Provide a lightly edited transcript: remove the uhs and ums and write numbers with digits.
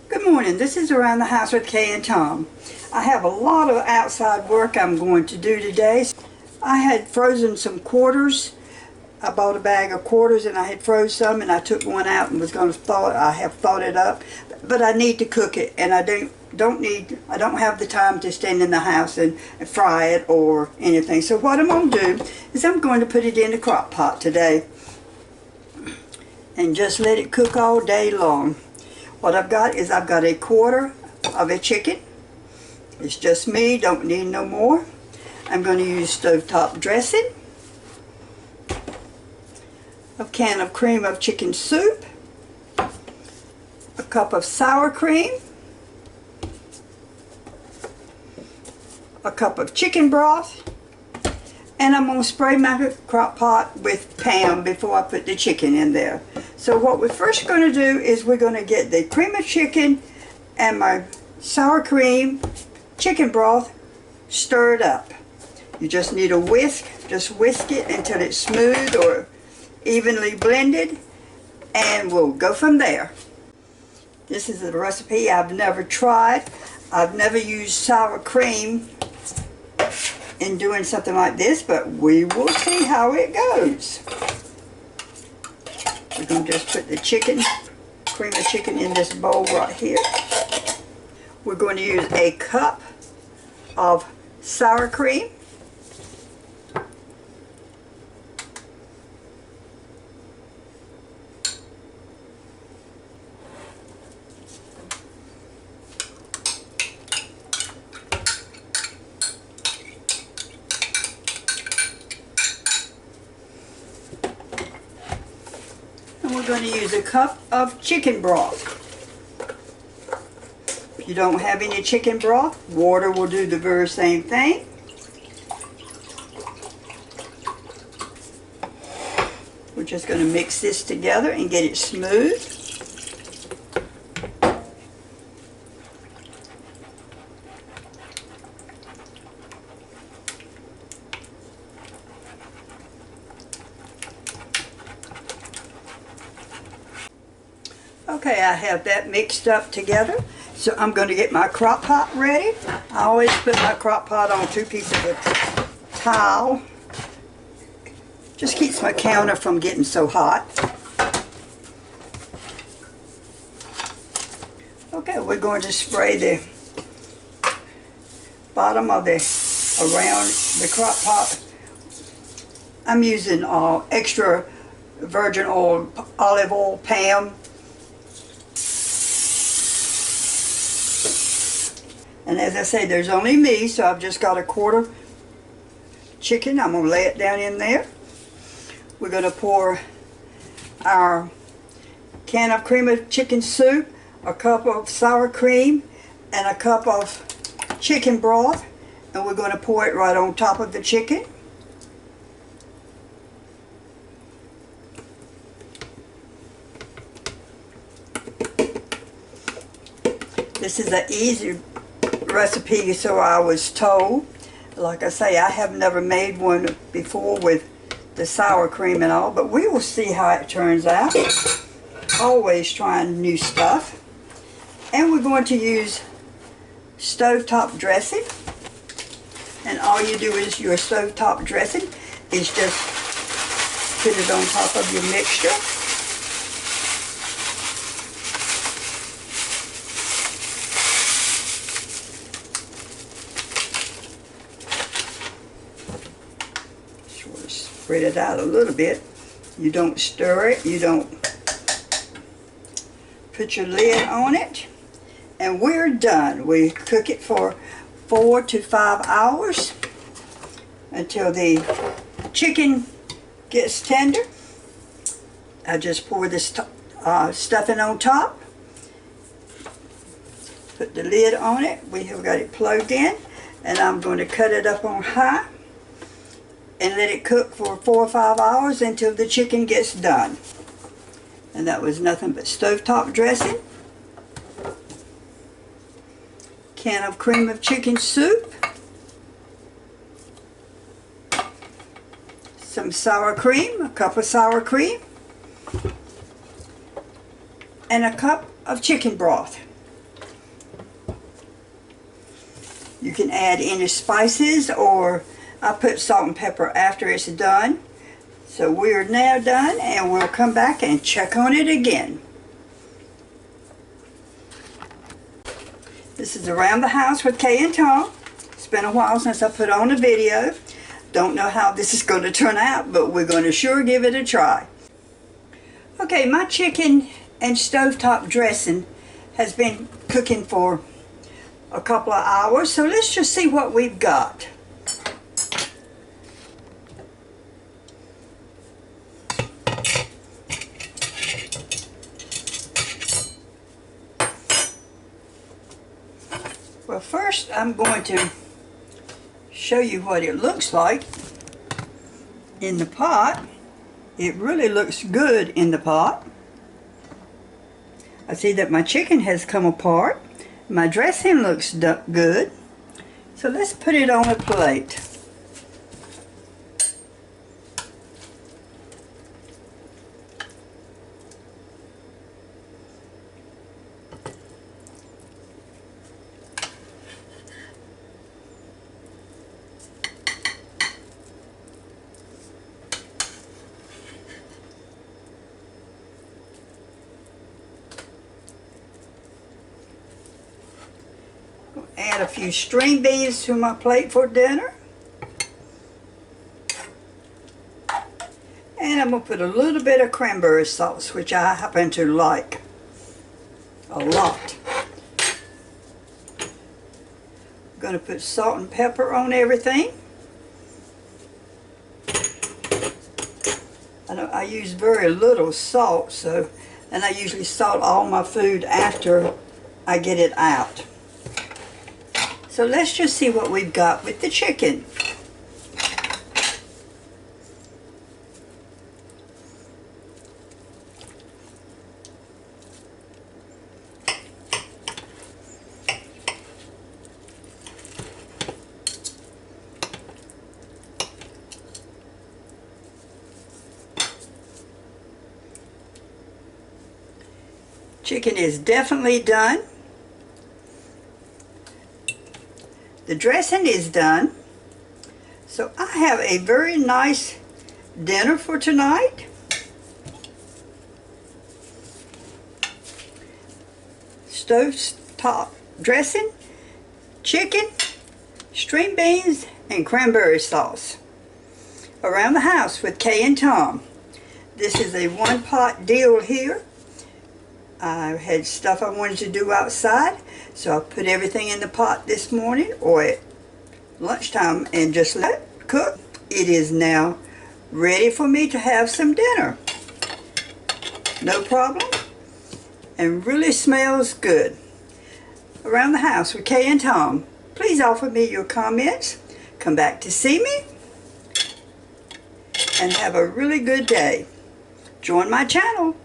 Good morning. This is Around the House with Kay and Tom. I have a lot of outside work I'm going to do today. I had frozen some quarters. I bought a bag of quarters and I had froze some, and I took one out and was going to thaw it. I have thawed it up, but I need to cook it, and I don't have the time to stand in the house and fry it or anything. So what I'm going to do is I'm going to put it in the crock pot today and just let it cook all day long. What I've got is I've got a quarter of a chicken. It's just me, don't need no more. I'm going to use stovetop dressing, a can of cream of chicken soup, a cup of sour cream, a cup of chicken broth, and I'm going to spray my crock pot with Pam before I put the chicken in there. So what we're first going to do is we're going to get the cream of chicken and my sour cream, chicken broth stirred up. You just need a whisk. Just whisk it until it's smooth or evenly blended, and we'll go from there. This is a recipe I've never tried. I've never used sour cream in doing something like this, but we will see how it goes. We're going to just put the cream of chicken in this bowl right here. We're going to use a cup of sour cream, and we're going to use a cup of chicken broth. If you don't have any chicken broth, water will do the very same thing. We're just going to mix this together and get it smooth. Okay, I have that mixed up together, so I'm going to get my crock pot ready. I always put my crock pot on 2 pieces of towel. Just keeps my counter from getting so hot. Okay, we're going to spray the bottom of around the crock pot. I'm using extra virgin oil, olive oil, Pam. And as I say, there's only me, so I've just got a quarter chicken. I'm going to lay it down in there. We're going to pour our can of cream of chicken soup, a cup of sour cream, and a cup of chicken broth. And we're going to pour it right on top of the chicken. This is an easy recipe, so I was told. Like I say, I have never made one before with the sour cream and all, but we will see how it turns out. Always trying new stuff. And we're going to use stovetop dressing, and all you do is your stovetop dressing is just put it on top of your mixture. Spread it out a little bit. You don't stir it. You don't put your lid on it. And we're done. We cook it for 4 to 5 hours until the chicken gets tender. I just pour this stuffing on top. Put the lid on it. We have got it plugged in. And I'm going to cut it up on high and let it cook for 4 or 5 hours until the chicken gets done. And that was nothing but stovetop dressing, can of cream of chicken soup, some sour cream, a cup of sour cream, and a cup of chicken broth. You can add any spices, or I put salt and pepper after it's done. So we're now done, and we'll come back and check on it again. This is Around the House with Kay and Tom. It's been a while since I put on a video. Don't know how this is going to turn out, but we're going to sure give it a try. Okay, my chicken and stovetop dressing has been cooking for a couple of hours, so let's just see what we've got. Well, first I'm going to show you what it looks like in the pot. It really looks good in the pot. I see that my chicken has come apart. My dressing looks good. So let's put it on a plate. Add a few string beans to my plate for dinner. And I'm going to put a little bit of cranberry sauce, which I happen to like a lot. I'm going to put salt and pepper on everything. I use very little salt, and I usually salt all my food after I get it out. So let's just see what we've got with the chicken. Chicken is definitely done. The dressing is done. So I have a very nice dinner for tonight. Stovetop dressing, chicken, string beans, and cranberry sauce. Around the House with Kay and Tom. This is a one-pot deal here. I had stuff I wanted to do outside, so I put everything in the pot this morning or at lunchtime and just let it cook. It is now ready for me to have some dinner. No problem. And really smells good. Around the House with Kay and Tom. Please offer me your comments. Come back to see me. And have a really good day. Join my channel.